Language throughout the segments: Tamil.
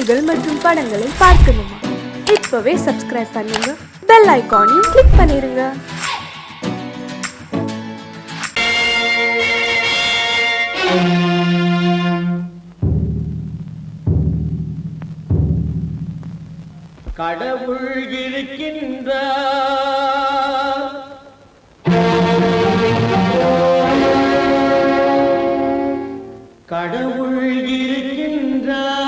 செய்திகள் மற்றும் படங்களை பார்க்கணுமா? இப்பவே சப்ஸ்கிரைப் பண்ணுங்க, பெல் ஐகானையும் கிளிக் பண்ணிருங்க. கடவுள் இருக்கின்றார், கடவுள் இருக்கின்றார்.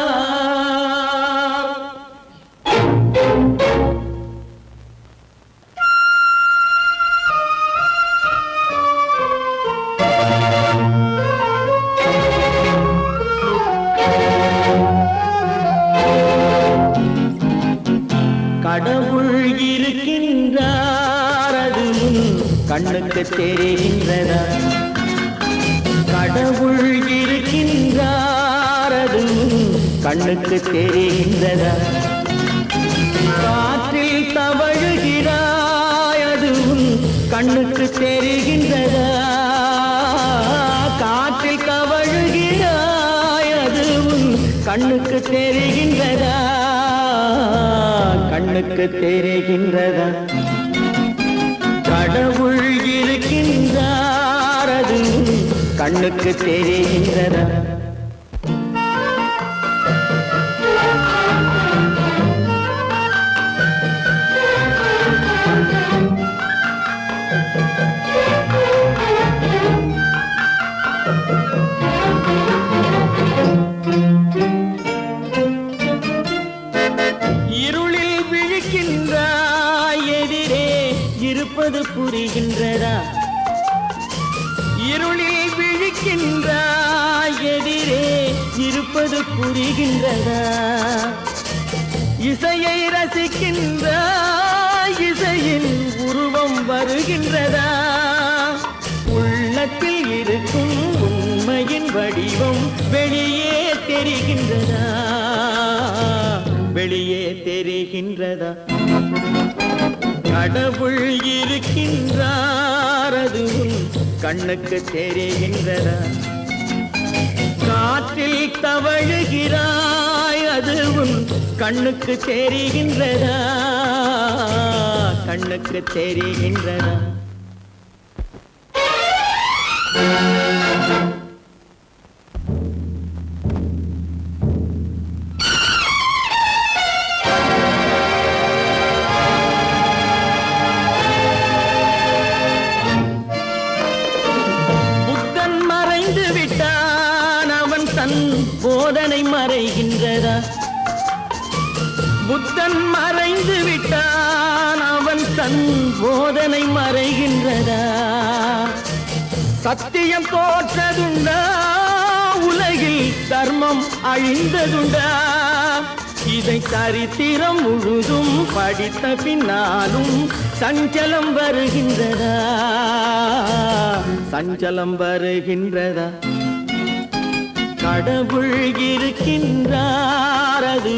கடவுள் இருக்கின்றார், அது கண்ணுக்கு தெரிகின்றதா? கடவுள் இருக்கின்றார், அது கண்ணுக்கு தெரிகின்றதா? காற்றில் தவழுகிறாய், அது கண்ணுக்கு தெரிகின்றதா? காற்றில் தவழுகிறாய், அது கண்ணுக்கு தெரிகின்றதா? கண்ணுக்கு தெரிகின்றதா? கடவுள் இருக்கின்றார், அது கண்ணுக்கு தெரிகின்றதா? இருளில் விழிக்கின்றாய், எதிரே இருப்பது புரிகின்றதா? இருளில் விழிக்கின்றாய், எதிரே இருப்பது புரிகின்றதா? இசையை ரசிக்கின்றாய், இசையின் உருவம் வருகின்றதா? உள்ளத்தில் இருக்கும் உண்மையின் வடிவம் வெளியே தெரிகின்றதா? வெளியே தெரிகின்றதா? கடவுள் இருக்கின்றார், அது கண்ணுக்கு தெரிகின்றதா? காற்றில் தவழுகிறாய், அது கண்ணுக்கு தெரிகின்றதா? கண்ணுக்கு தெரிகின்றதா? போதனை மறைகின்றதா? புத்தன் மறைந்து விட்டான், அவன் தன் போதனை மறைகின்றதா? சத்தியம் தோற்றதுண்டா? உலகில் தர்மம் அழிந்ததுண்டா? இதை சரித்திரம் முழுதும் படித்த பின்னாலும் சஞ்சலம் வருகின்றதா? சஞ்சலம் வருகின்றதா? கடவுள் இருக்கின்றார், அது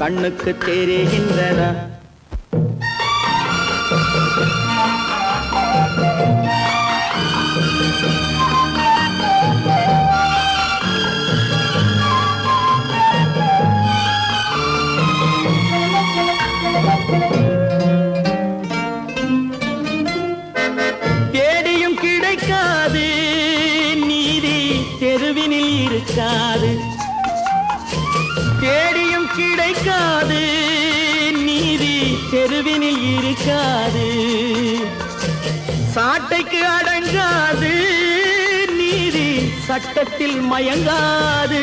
கண்ணுக்கு தெரிகின்றதா? தேடியும் கிடைக்காது நீதி, தெருவினில் இருக்காது. தேடியும் கிடைக்காது நீதி, தெருவினில் இருக்காது. சாட்டைக்கு அடங்காது நீதி, சட்டத்தில் மயங்காது.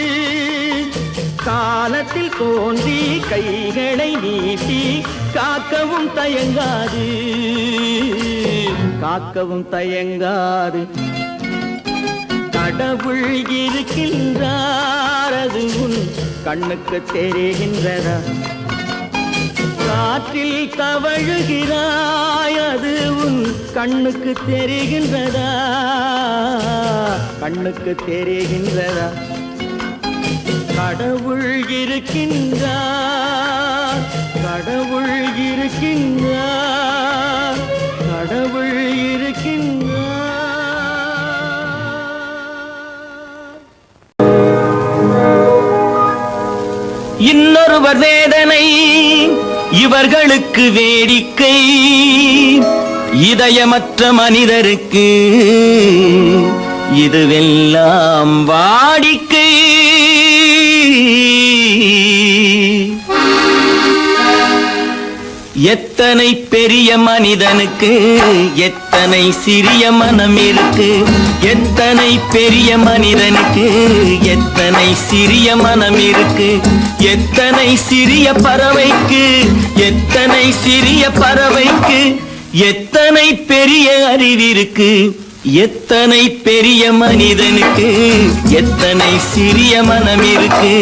காலத்தில் தோன்றி கைகளை நீட்டி காக்கவும் தயங்காது, காக்கவும் தயங்காது. கடவுள் இருக்கின்றார், அது கண்ணுக்கு தெரிகின்றதா? காற்றில் தவழுகிறாய், அது கண்ணுக்கு தெரிகின்றதா? கண்ணுக்கு தெரிகின்றதா? கடவுள் இருக்கின்றார், கடவுள் இருக்கின்றார், கடவுள் இருக்கின்றார். இன்னொருவர் வேதனை இவர்களுக்கு வேடிக்கை, இதயமற்ற மனிதருக்கு இதுவெல்லாம் வாடிக்கை. எத்தனை பெரிய மனிதனுக்கு எத்தனை சிறிய மனம் இருக்கு, எத்தனை பெரிய மனிதனுக்கு எத்தனை சிறிய மனம் இருக்கு, எத்தனை சிறிய பறவைக்கு எத்தனை சிறிய பறவைக்கு எத்தனை பெரிய அறிவிருக்கு, எத்தனை பெரிய மனிதனுக்கு எத்தனை சிறிய மனம் இருக்கு.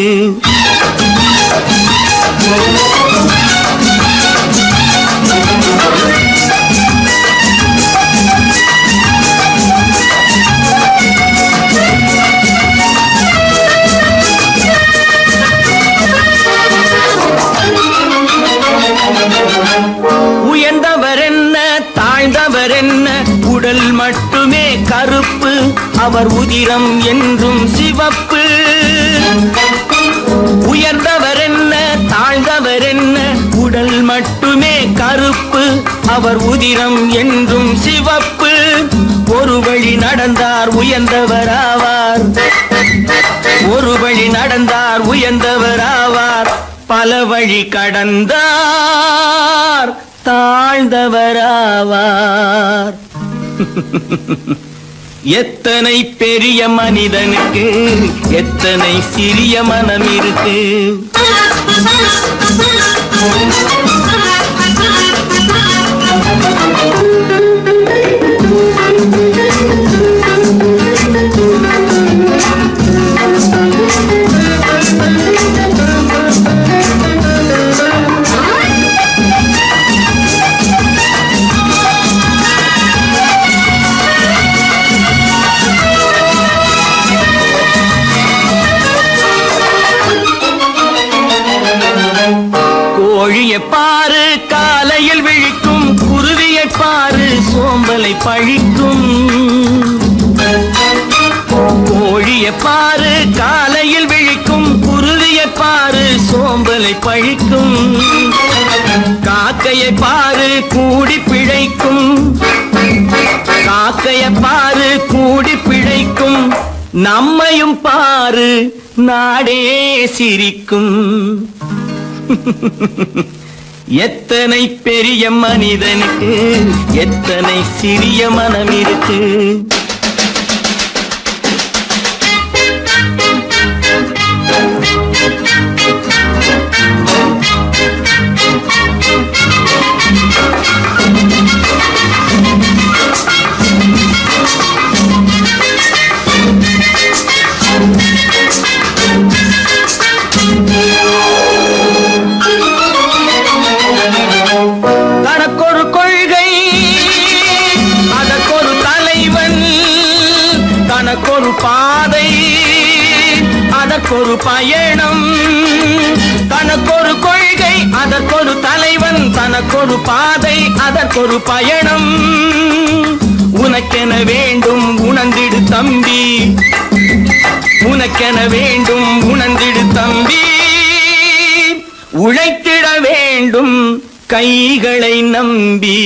உயர்ந்தவர் என்ன தாழ்ந்தவர் என்ன, உடல் மட்டுமே கருப்பு, அவர் உதிரம் என்றும் சிவப்பு. உயர்ந்தவர் என்ன தாழ்ந்தவர் என்ன, உடல் மட்டுமே கருப்பு, அவர் உதிரம் என்றும் சிவப்பு. ஒரு வழி நடந்தார் உயர்ந்தவராவார், ஒரு வழி நடந்தார் உயர்ந்தவராவார், பல வழி கடந்தார் தாழ்ந்தவராவார். எத்தனை பெரிய மனிதனுக்கு எத்தனை சிறிய மனம் இருக்கு. கோழியை பாரு காலையில் விழிக்கும், குருவியை பாரு சோம்பலை பழிக்கும். கோழியை பாரு காலையில் விழிக்கும், குருவியை பாரு சோம்பலை பழிக்கும். காக்கையை பாரு கூடி பிழைக்கும், காக்கையை பாரு கூடி பிழைக்கும். நம்மையும் பாரு நாடே சிரிக்கும். எத்தனை பெரிய மனிதனுக்கு எத்தனை சிறிய மனம் இருக்கு. தனக்கொரு கொள்கை அதற்கொரு தலைவன், தனக்கொரு பாதை அதற்கொரு பயணம். தனக்கொரு கொள்கை அதற்கொரு தலைவன், தனக்கொரு பாதை அதற்கொரு பயணம். உனக்கென வேண்டும் உணர்ந்திடு தம்பி, உனக்கென வேண்டும் உணர்ந்திடு தம்பி. உழைத்திட வேண்டும் கைகளை நம்பி.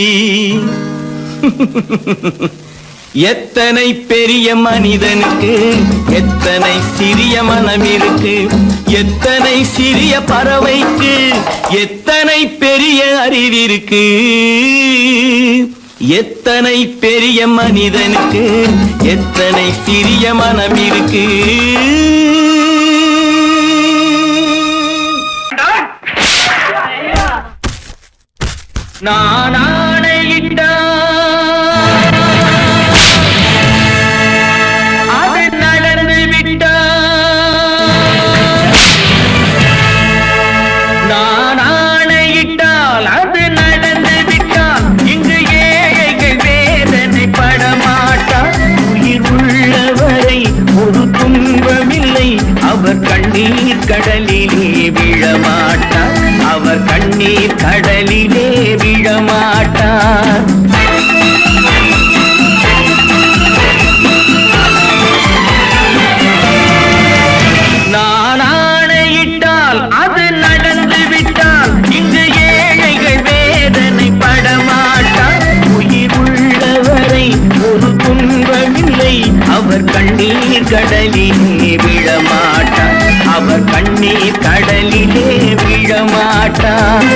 எத்தனை பெரிய மனிதனுக்கு எத்தனை சிறிய மனம் இருக்கு, எத்தனை சிறிய பறவைக்கு எத்தனை பெரிய அறிவிருக்கு, எத்தனை பெரிய மனிதனுக்கு எத்தனை சிறிய மனம் இருக்கு. நான் ஆணையிட்டால் அது நடந்து விட்டால், நான் ஆணையிட்டால் அது நடந்து விட்டால், இங்கு ஏழைகள் வேதனை படமாட்டார். உயிர் உள்ளவரை ஒரு துன்பமில்லை, அவர் கண்ணீர் கடலிலே விழமாட்டார், அவர் கண்ணீர் கடலிலே விழமாட்டார். நான் ஆணையிட்டால் அது அவர் கண்ணீர் கடலிலே விழமாட்டார். அவர் கண்ணீர் கடலிலே விழமாட்டார்.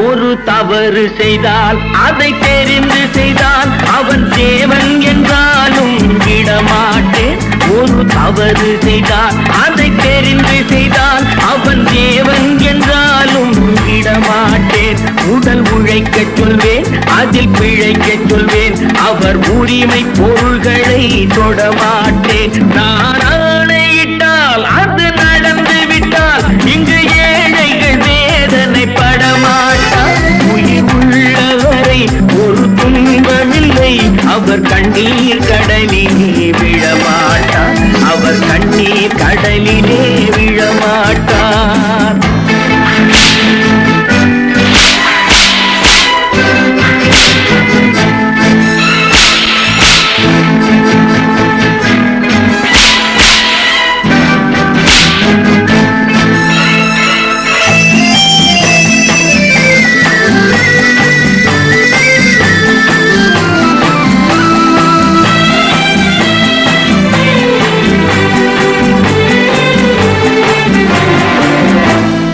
ஒரு தவறு செய்தால் அதை தெரிந்து செய்தால் அவன் தேவன் என்றாலும் விடமாட்டேன். ஒரு தவறு செய்தால் அதை தெரிந்து செய்தால் அவன் தேவன் என்றாலும் விடமாட்டேன். உடல் உழைக்கச் சொல்வேன், அதில் பிழைக்கச் சொல்வேன், அவர் உரிமை பொருள்களை தொடமாட்டேன். நான் ஆணையிட்டால் அது நடந்து விட்டால் இங்கு ஏழைகள் வேதனை படமாட்டார். உயிர் உள்ளவரை ஒரு துன்பமில்லை, அவர் கண்ணீர் கடலிலே விழமாட்டார். அவர் கண்ணீர் கடலிலே விழமாட்டார்.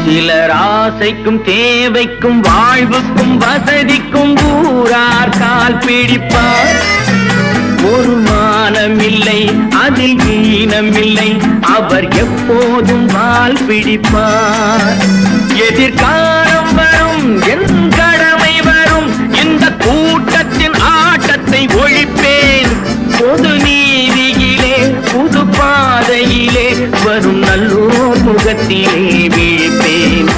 சிலர் ஆசைக்கும் தேவைக்கும் வாழ்வுக்கும் வசதிக்கும் ஊரார் கால் பிடிப்பார். ஒரு மானமில்லை, அதில் ஈனமில்லை, அவர் எப்போதும் வால் பிடிப்பார். எதிர்காலம் வரும், என் கடமை வரும், இந்த கூட்டத்தின் ஆட்டத்தை ஒழிப்பேன். பொது நீதியிலே புது பாதையிலே வரும் நல்லோர் முகத்திலே விழிப்பேன்.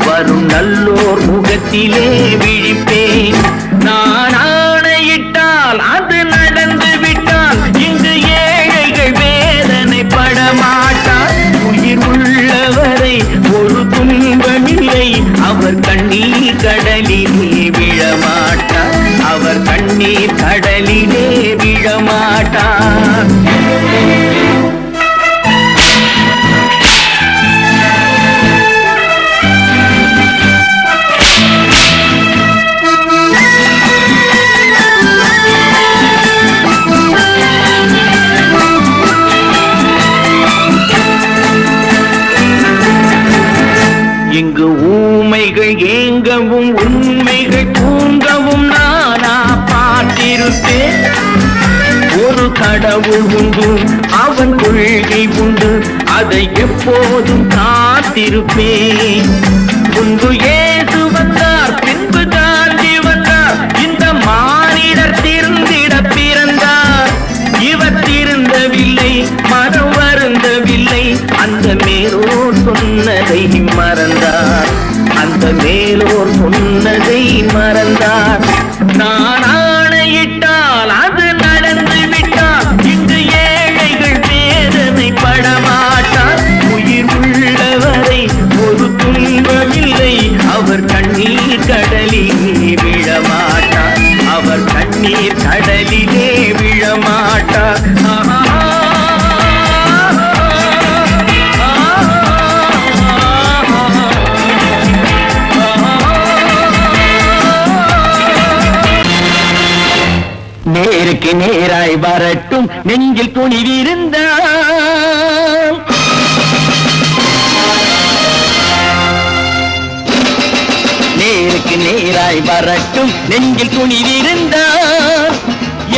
வரும் நல்லோர் முகத்திலே விழிப்பேன். நான் ஆணையிட்டால் அது நடந்து விட்டால் இங்கு ஏழைகள் வேதனை படமாட்டார். உயிர் உள்ளவரை ஒரு துன்பமில்லை, அவர் கண்ணீர் கடலிலே விழமாட்டார். அவர் கண்ணீர் கடலிலே விழமாட்டார். இங்கு ஊமைகள் ஏங்கவும் உண்மைகள் தூங்கவும் நானா பார்த்திருப்பேன். ஒரு கடவுள் உண்டு, அவன் கொள்கை உண்டு, அதை எப்போதும் காத்திருப்பேன். முன்பு இயேசு வந்தார், பின்பு காந்தி வந்தார், இந்த மானிடர் திருந்திட பிறந்தார். இவர் திருந்தவில்லை, மனம் வருந்தவில்லை, அந்த மேலோர் சொன்னதை மறந்தார். அந்த மேலோர் சொன்னதை மறந்தார். நான் ஆணையிட்டால் அது நடந்து விட்டால் இங்கு ஏழைகள் வேதனை படமாட்டார். உயிர் உள்ளவரை ஒரு துன்பமில்லை, அவர் கண்ணீர் கடலிலே விழமாட்டார். அவர் கண்ணீர் கடலிலே விழமாட்டார். நேருக்கு நேராய் வரட்டும், நெஞ்சில் துணிவிருந்தால். நேருக்கு நேராய் வரட்டும், நெஞ்சில் துணிவிருந்தால்.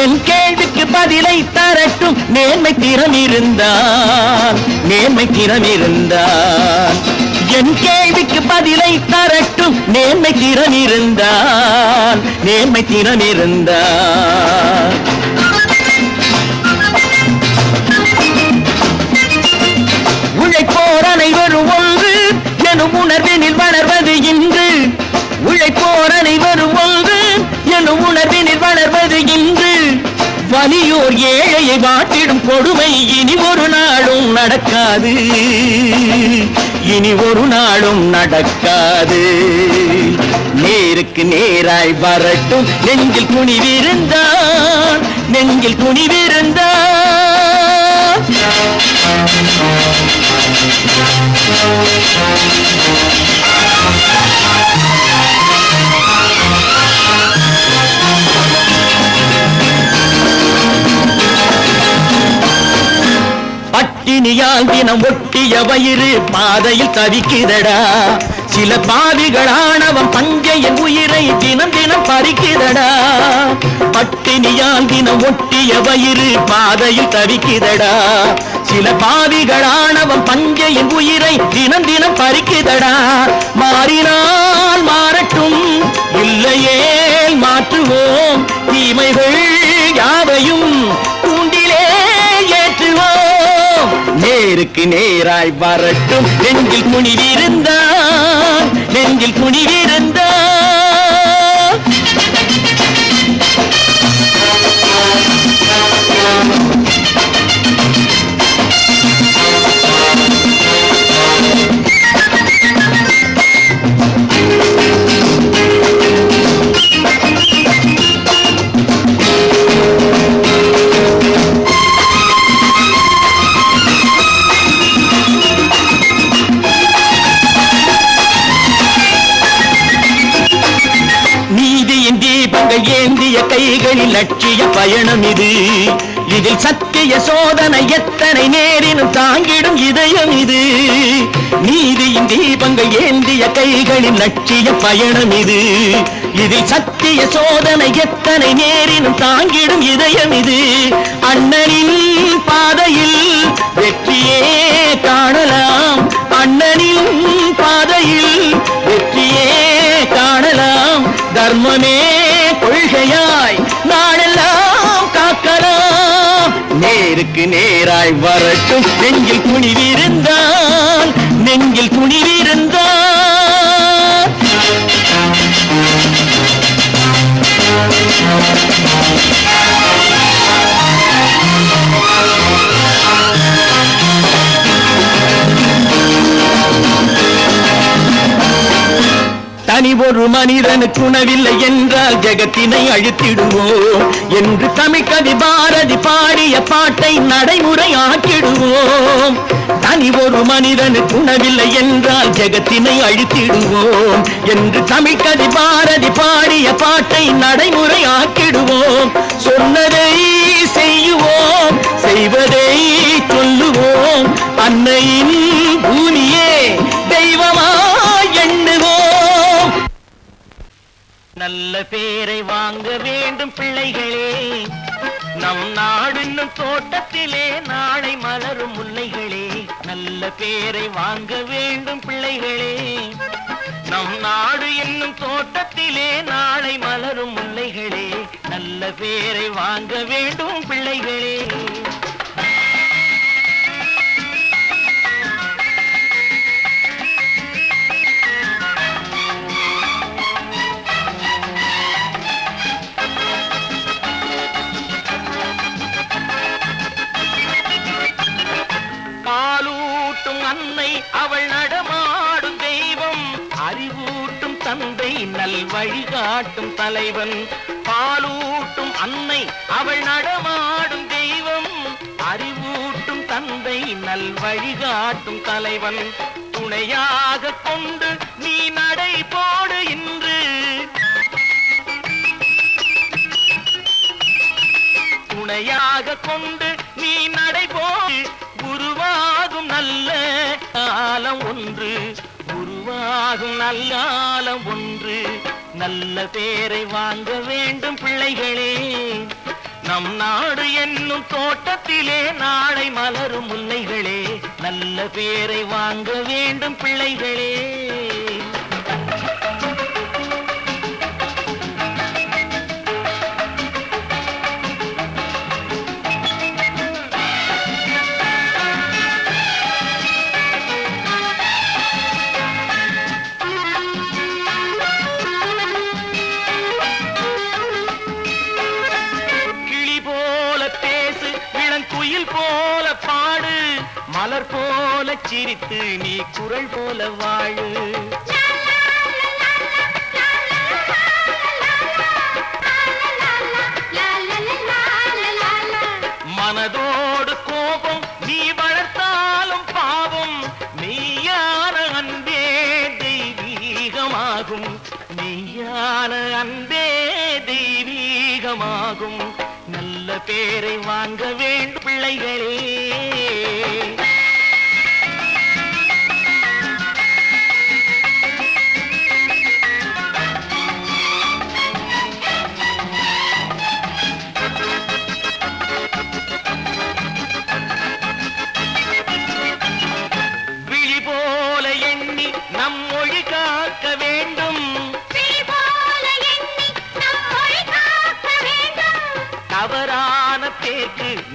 என் கேள்விக்கு பதிலை தரட்டும், நேர்மை திறம் இருந்தால். நேர்மை திறம் இருந்தால் என் கேள்விக்கு பதிலை தரட்டும், நேர்மை திறம் இருந்தால். நேர்மை திறம் இருந்தால் உழைப்போர் அனைவரும் ஒன்று எனும் உணர்வினில் வளர்வது இன்று. உழைப்போர் அனைவரும் ஒன்று எனும் உணர்வினில் வளர்வது இன்று. வலியோர் ஏழையை வாட்டிடும் கொடுமை இனி ஒரு நாளும் நடக்காது. இனி ஒரு நாளும் நடக்காது. நேருக்கு நேராய் வரட்டும், நெஞ்சில் துணிவிருந்தான். நெஞ்சில் துணிவிருந்தான். பட்டினியால் தினம் ஒட்டிய வயிறு பாதையில் தவிக்குதடா. சில பாவிகளானவன் பஞ்சையின் உயிரை தினம் தினம் பறிக்குதடா. பட்டினியால் தினம் ஒட்டிய வயிறு பாதையில் தவிக்குதடா. சில பாவிகளானவன் பஞ்சையின் உயிரை தினம் தினம் பறிக்குதடா. மாறினால் மாறட்டும், இல்லையே மாற்றுவோம், தீமைகள் யாவையும் தூண்டிலே ஏற்றுவோம். நேருக்கு நேராய் வரட்டும், நெஞ்சில் துணிவிருந்தான், நெஞ்சில் துணிவிருந்தான். ஏந்திய கைகளில் லட்சிய பயணம் இது. இதில் சத்திய சோதனை எத்தனை நேரினும் தாங்கிடும் இதயம் இது. நீதியின் தீபங்கள் ஏந்திய கைகளில் லட்சிய பயணம் இது. இதில் சத்திய சோதனை எத்தனை நேரினும் தாங்கிடும் இதயம் இது. அண்ணனின் பாதையில் வெற்றியே காணலாம், அண்ணனின் பாதையில் வெற்றியே காணலாம். தர்மமே கொள்கையாய் நாளெல்லாம் காக்கலாம். நேருக்கு நேராய் வரட்டும், நெஞ்சில் துணிவிருந்தான், நெஞ்சில் துணிவிருந்தான். தனி ஒரு மனிதனுக்கு உணவில்லை என்றால் ஜெகத்தினை அழித்திடுவோம் என்று தமிழ்கவி பாரதி பாடிய பாட்டை நடைமுறையாக்கிடுவோம். தனி ஒரு மனிதனுக்கு உணவில்லை என்றால் ஜெகத்தினை அழித்திடுவோம் என்று தமிழ்கவி பாரதி பாடிய பாட்டை நடைமுறையாக்கிடுவோம். சொன்னதை செய்யுவோம், செய்வதை சொல்லுவோம், அன்னையின் பூமியே தெய்வமாய் எண்ணுவோம். நல்ல பேரை வாங்க வேண்டும் பிள்ளைகளே, நம் நாடு என்னும் தோட்டத்திலே நாளை மலரும் முல்லைகளே. நல்ல பேரை வாங்க வேண்டும் பிள்ளைகளே, நம் நாடு என்னும் தோட்டத்திலே நாளை மலரும் முல்லைகளே. நல்ல பேரை வாங்க வேண்டும் பிள்ளைகளே. அன்னை அவள் நடமாடும் தெய்வம், அறிவூட்டும் தந்தை நல் வழிகாட்டும் தலைவன். பாலூட்டும் அன்னை அவள் நடமாடும் தெய்வம், அறிவூட்டும் தந்தை நல் வழிகாட்டும் தலைவன். துணையாக கொண்டு நீ நடை போடு இன்று, துணையாக கொண்டு நீ நடை போடு. உருவாகும் நல்ல காலம் ஒன்று, உருவாகும் நல்ல காலம் ஒன்று. நல்ல பேரை வாங்க வேண்டும் பிள்ளைகளே, நம் நாடு என்னும் தோட்டத்திலே நாளை மலரும் முல்லைகளே. நல்ல பேரை வாங்க வேண்டும் பிள்ளைகளே. போல பாடு, மலர் போல சிரித்து நீ குரல் போல வாழு. மனதோடு கோபம் நீ வளர்த்தாலும் பாவம், மெய்யான அன்பே தெய்வீகமாகும், மெய்யான அன்பே தெய்வீகமாகும். நல்ல பேரை வாங்க வேண்டும் பிள்ளைகளே.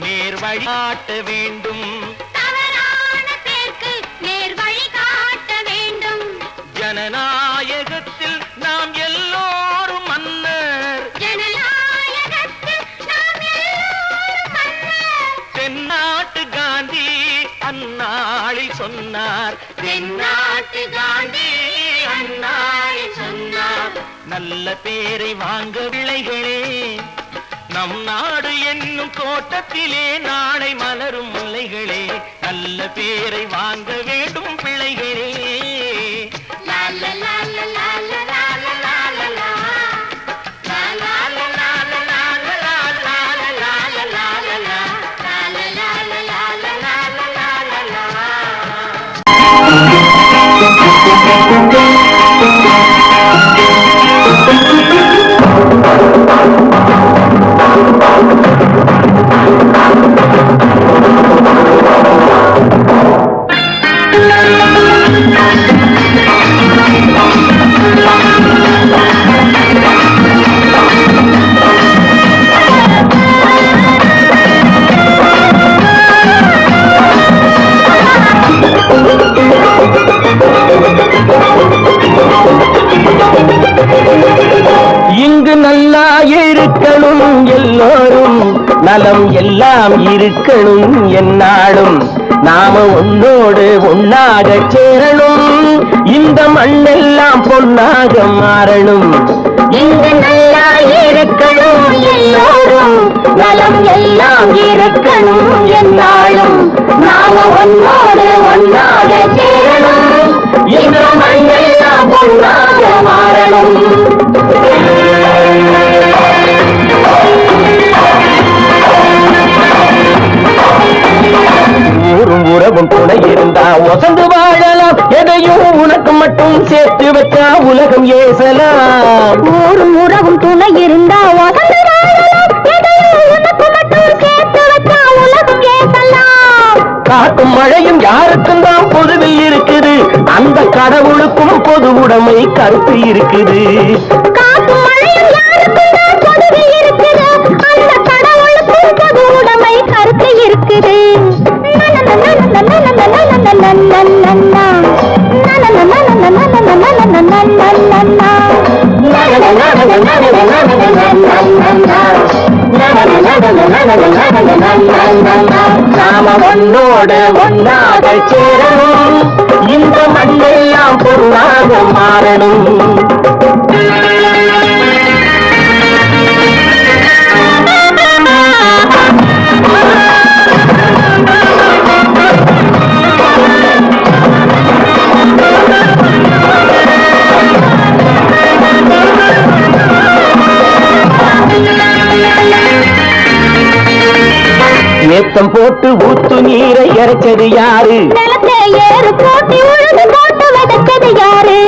நேர் வழி காட்ட வேண்டும், தவறான பேருக்கு நேர் வழி காட்ட வேண்டும். ஜனநாயகத்தில் நாம் எல்லோரும் மன்னர், ஜனநாயகத்தில் நாம் எல்லோரும் மன்னர். தென்னாட்டு காந்தி அந்நாளில் சொன்னார், தென்னாட்டு காந்தி அந்நாளில் சொன்னார். நல்ல பேரை வாங்க பிள்ளைகளே, நம் நாடு என்னும் தோட்டத்திலே நாளை மலரும் முல்லைகளே, நல்ல பேரை வாங்க வேண்டும் பிள்ளைகளே. லா லா லா லா லா லா லா லா லா லா லா. லா லா லா லா லா லா லா லா லா லா லா லா லா லா லா. லா லா லா லா லா லா லா லா லா லா. இங்கு நல்லா இருக்கணும் எல்லோரும், நலம் எல்லாம் இருக்கணும் என்னாலும், நாம ஒன்னோடு ஒன்னாக சேரணும், இந்த மண்ணெல்லாம் பொன்னாக மாறணும். இங்கு நல்லா இருக்கணும் எல்லோரும், நலம் எல்லாம் இருக்கணும் என்னாலும், நாம ஒன்னோடு ஒன்னாக சேரணும், இந்த மண்ணெல்லாம் பொன்னாக மாறணும். ஊரும் உறவும் துணை இருந்தா ஒசந்து வாழலாம், எதையும் உனக்கு மட்டும் சேர்த்து வச்சா உலகம் ஏசலாம். ஊரும் உறவும் துணை இருந்தா வசந்து வாழலாம், எதையும் உனக்கு மட்டும் சேர்த்து வச்சா உலகம் ஏசலாம். காற்றும் மழையும் யாருக்கும் தான் பொதுவில் இருக்குது, அந்த கடவுளுக்கும் பொது உடைமை கருத்து இருக்குது. காற்றும் மழையும் யாருக்கும் தான் பொதுவில் இருக்குது, அந்த கடவுளுக்கும் பொது உடைமை கருத்து இருக்குது. நாம ஒன்னோடு ஒன்னாக சேரணும், இந்த மண்ணெல்லாம் பொருளாக மாறணும். ஏத்தம் போட்டு ஊத்து நீரை இறைச்சது யாரு, நிலத்தை ஏறு போட்டி உழுது போட்டு விதைச்சது யாரு,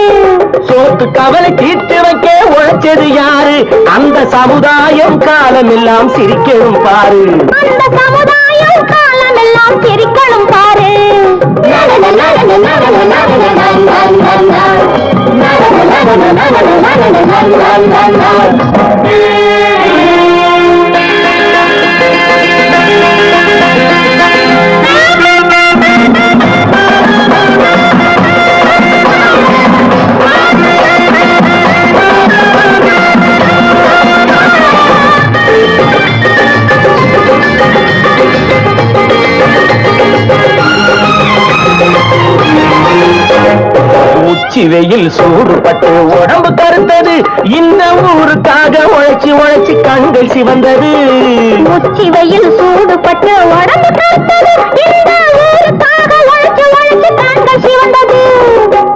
சோத்து கவலை தீர்த்து வைக்க உழைச்சது யாரு, அந்த சமுதாயம் காலமெல்லாம் சிரிக்கணும் பாரு. அந்த சமுதாயம் காலமெல்லாம் சிரிக்கணும் பாரு. உச்சி வெயில் சூடுபட்டு உடம்பு கருத்தது, இந்த ஊருக்காக உழைச்சி உழைச்சி கண்கள் சிவந்தது. உச்சி வெயில் சூடுபட்டு உடம்பு கருத்தது, இந்த ஊருக்காக உழைச்சு உழைச்சு கண்கள் சிவந்தது.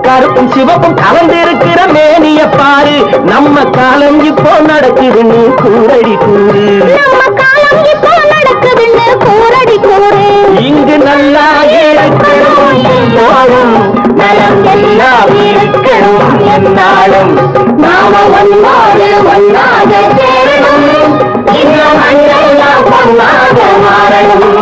கருப்பும் சிவப்பும் கலந்திருக்கிற மேனிய பாரு, நம்ம காலம் இப்போ நடக்குதுன்னு கூரடி கூறு. நம்ம காலம் இப்போ நடக்குதுன்னு கூரடி கூறு. இங்கு நல்லா இருக்கணும் எல்லோரும், நலம் எல்லாம் இருக்கணும் என்னாலும், நாம ஒன்னோடு ஒன்னாக சேரணும், இந்த மண்ணெல்லாம் பொன்னாக மாறணும்.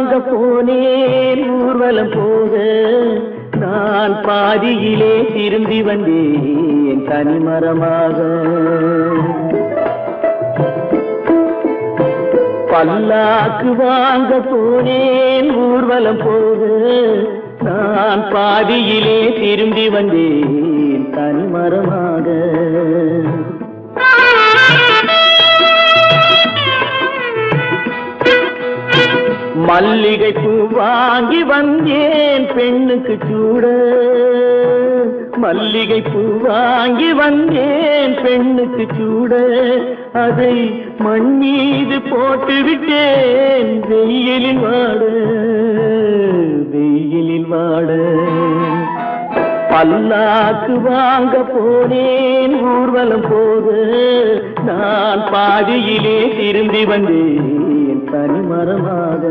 வாங்க போனேன் ஊர்வலம் போக நான் பாதியிலே திரும்பி வந்தேன் தனிமரமாக. பல்லாக்கு வாங்க போனேன் ஊர்வலம் போக நான் பாதியிலே திரும்பி வந்தேன் தனிமரமாக. மல்லிகை பூ வாங்கி வந்தேன் பெண்ணுக்கு சூட, மல்லிகை பூ வாங்கி வந்தேன் பெண்ணுக்கு சூட, அதை மண் மீது போட்டு விட்டேன் வெயிலில் வாட, வெயிலில் வாட. பல்லாக்கு வாங்க போனேன் ஊர்வலம் போக நான் பாதியிலே திரும்பி வந்தேன் தனிமரமாக.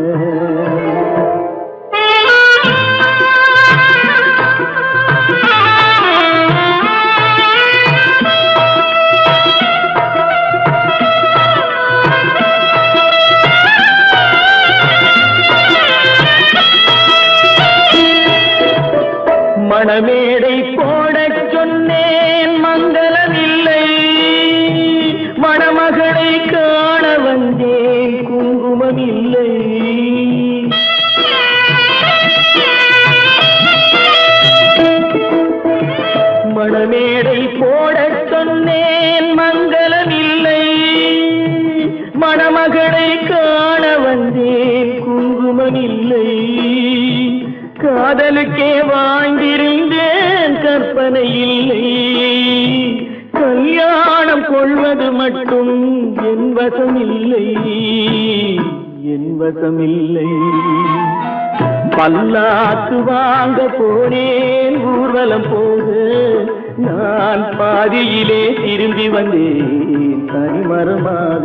மணமேடை போடச் சொன்னேன் மங்களமில்லை, மணமகளை காண வந்தேன் குங்குமமில்லை. மணமேடை போடச் சொன்னேன் மங்களமில்லை, மணமகளை காண வந்தேன் குங்குமமில்லை. காதலுக்கே வாழ்ந்திருந்தேன் கற்பனை இல்லை, கல்யாணம் கொள்வது மட்டும் என் வசமில்லை, என் வசமில்லை. பல்லாக்கு வாங்க போனேன் ஊர்வலம் போக நான் பாதியிலே திரும்பி வந்தேன் தனிமரமாக.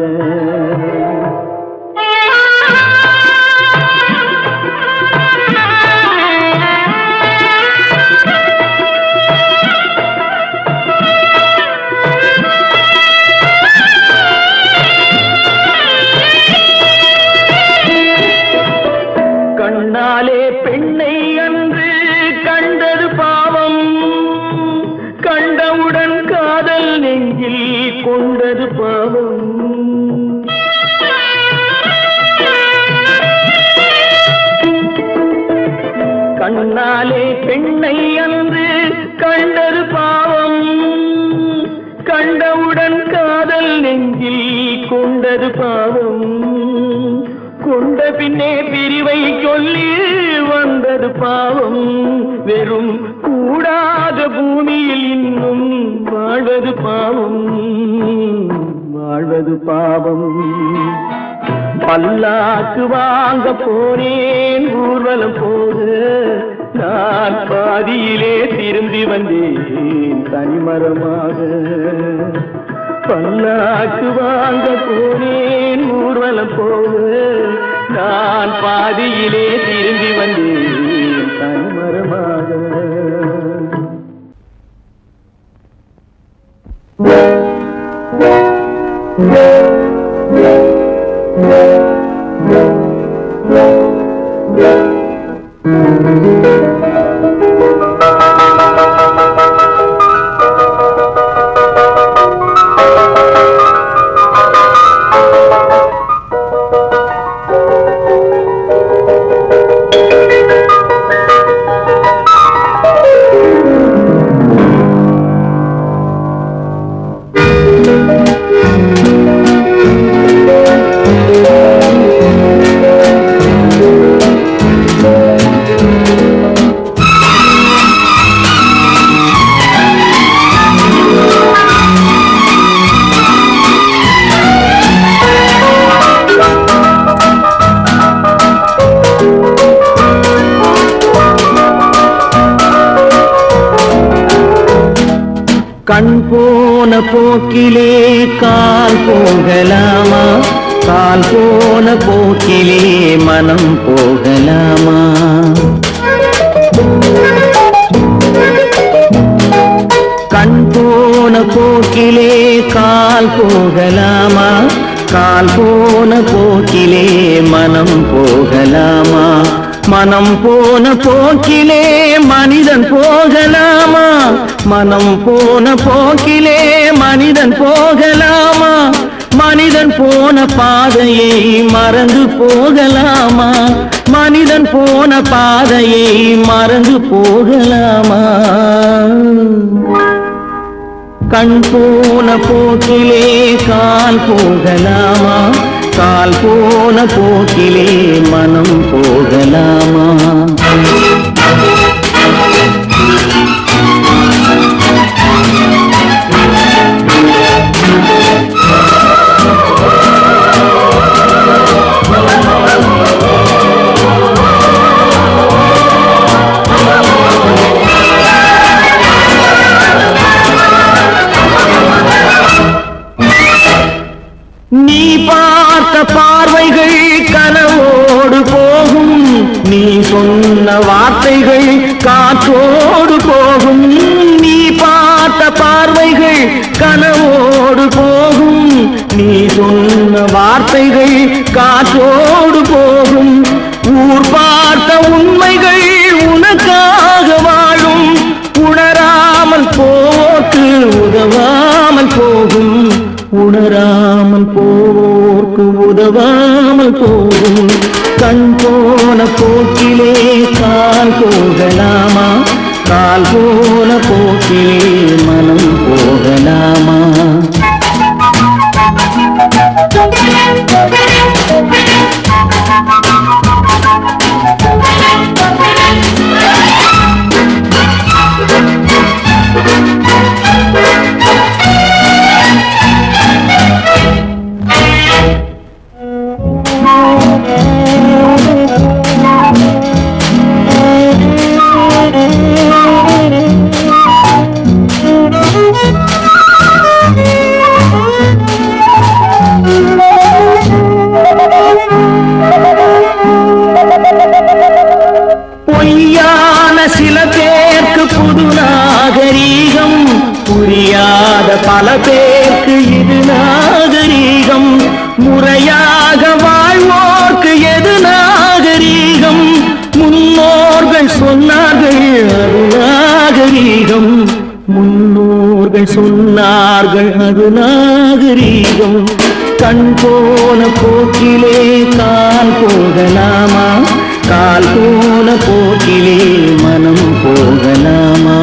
கண்ணாலே பெண்ணை அன்று கண்டது பாவம், கண்டவுடன் காதல் நெஞ்சில் கொண்டது பாவம். கண்ணாலே பெண்ணை அன்று கண்டது பாவம், கண்டவுடன் காதல் நெஞ்சில் கொண்டது பாவம். கொண்ட பின்னே பிரிவை சொல்லி வந்தது பாவம், வெறும் கூடாத பூமியில் இன்னும் வாழ்வது பாவம், வாழ்வது பாவம். பல்லாக்கு வாங்க போனேன் ஊர்வலம் போக நான் பாதியிலே திரும்பி வந்தேன் தனிமரமாக. பல்லாக்கு வாங்க போனேன் ஊர்வலம் போக நான் பாதியிலே திரும்பி வந்தேன் தனிமரமாக. கண் போன போக்கிலே கால் போகலாமா, கால் போன போக்கிலே மனம் போகலாமா. கண் போன போக்கிலே கால் போகலாமா, கால் கால் போன போக்கிலே மனம் போகலாமா? மனம் போன போக்கிலே மனிதன் போகலாமா? மனம் போன போக்கிலே மனிதன் போகலாமா? மனிதன் போன பாதையை மறந்து போகலாமா? மனிதன் போன பாதையை மறந்து போகலாமா? கண் போன போக்கிலே கால் போகலாமா? கால் போன போக்கிலே மனம் போகலாமா? நீ பார்த்த பார்வைகள் கனவோடு போகும், நீ சொன்ன வார்த்தைகள் காற்றோடு போகும். நீ பார்த்த பார்வைகள் கனவோடு போகும், நீ சொன்ன வார்த்தைகள் காற்றோடு போகும். ஊர் பார்த்த உண்மைகள் உனக்காக வாழும், உணராமல் போக்கு உதவாமல் போகும். உணராமல் போக்கு உதவாமல் போகும். கண் போன போக்கிலே கால் போகலாமா? கால் போன போக்கிலே மனம் போகலாமா? பொய்யான சில பேருக்கு புது நாகரீகம், புரியாத பல பேருக்கு இது நாகரீகம். முறையாக வாழ்வோர்க்கு எது நாகரீகம்? முன்னோர்கள் சொன்னார்கள் அது நாகரீகம். முன்னோர்கள் சொன்னார்கள் அது நாகரீகம். கண் போன போக்கிலே கால் போகலாமா? கால் போன போக்கிலே மனம் போகலாமா?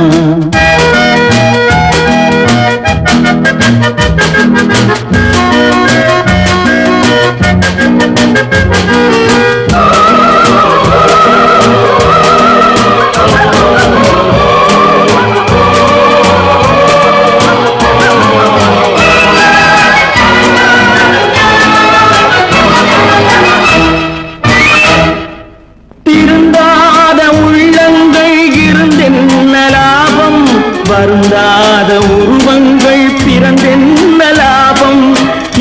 வருந்தாத உருவங்கள் பிறந்தென்ன லாபம்?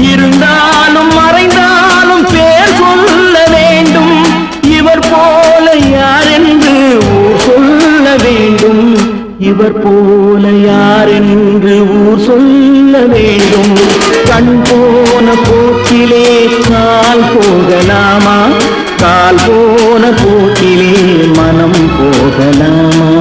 இருந்தாலும் மறைந்தாலும் பேர் சொல்ல வேண்டும். இவர் போல யார் என்று ஊர் சொல்ல வேண்டும். இவர் போல யார் என்று ஊர் சொல்ல வேண்டும். கண் போன போக்கிலே கால் போகலாமா? கால் போன போக்கிலே மனம் போகலாமா?